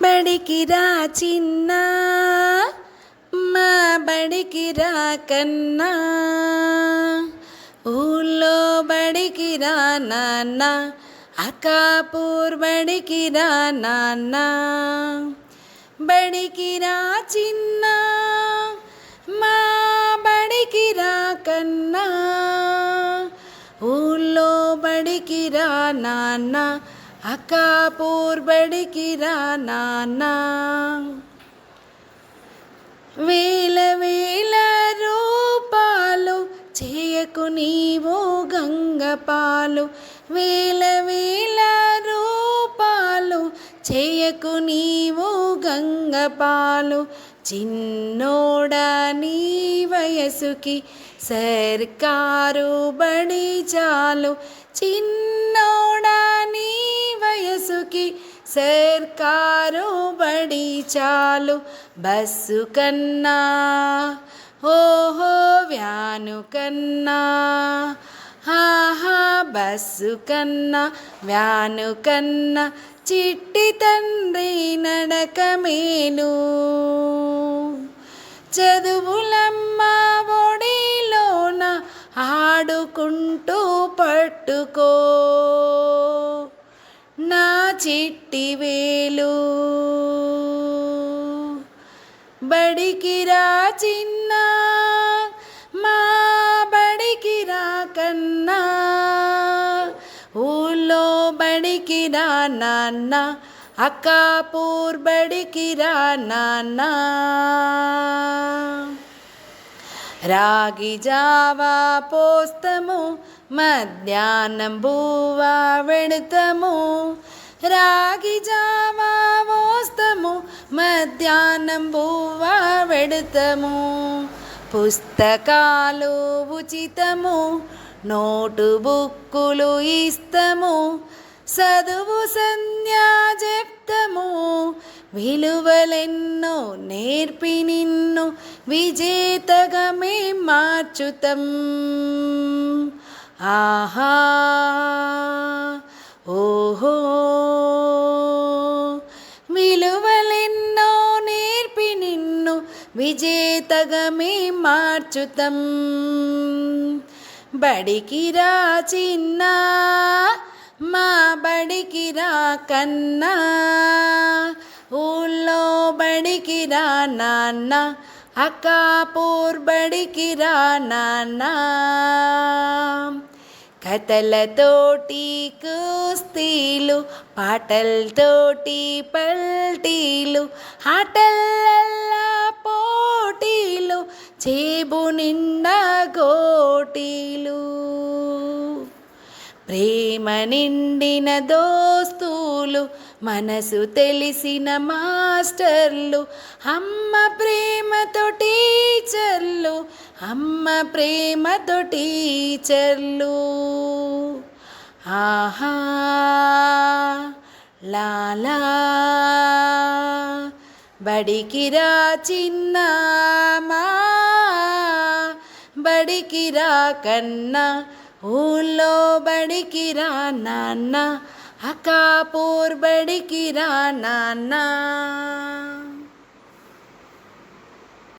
బడికి రా చిన్నా మా బడికి రా కన్నా, ఊళ్ళో బడికి రా నాన్న, అక్కాపూర్ బడికి రా నాన్న. బడికి రా చిన్నా మా బడికి రా కన్నా, ఊళ్ళో బడికి రా నాన్న, అక్కాపూర్ బడికి రా నాన్న. వేల వేల రూపాలు చేయకు నీవు గంగపాలు, వేల వేల రూపాలు చేయకు నీవు గంగపాలు. చిన్నోడా నీ వయసుకి సర్కారు బడి చాలు, చిన్నోడా నీ వయసుకి సర్కారు బడి చాలు. బస్సు కన్నా ఓహో వ్యాను కన్నా, ఆహా బస్సు కన్నా వ్యాను కన్నా చిట్టి తండ్రి నడక మేలు. చదువులమ్మ ఒడిలోన ఆడుకుంటూ పట్టుకో నా చిట్టి వేలు. బడికి రా చిన్నా మా బడికి రా కన్నా, ఊళ్ళో బడికి రా నాన్న, అక్కాపూర్ బడికి రా నాన్న. రాగి జావా పోస్తము మధ్యాహ్నం బువ్వా వెడతము, రాగి జావా పోస్తము మధ్యాహ్నం బువ్వా వెడతము. పుస్తకాలు ఉచితము నోటు బుక్కులు ఇస్తము, చదువు సంధ్యా చెప్తము, విలువలెన్నో నేర్పి నిన్ను విజేతగా మేం మార్చుతం. ఆహా ఓహో విలువలెన్నో నేర్పి నిన్ను విజేతగా మేం మార్చుతం. బడికి రా చిన్నా మా బడికి రా కన్నా, ఊళ్ళో బడికి రా నాన్న, అక్కాపూర్ బడికి రా నాన్న. కథలతోటి కుస్తీలు, పాటలతోటి పల్టీలు, ఆటలల్లా పోటీలు, చేబు నిండా గోటీలు. ప్రేమ నిండిన దోస్తులు, మనసు తెలిసిన మాస్టర్లు, అమ్మ ప్రేమతో టీచర్లు, అమ్మ ప్రేమతో టీచర్లు. ఆహా లాలా బడికి రా చిన్నా మా బడికి రా కన్నా, ఊళ్ళో బడికి రా నాన్న, అక్కాపూర్ బడికి రా నాన్న.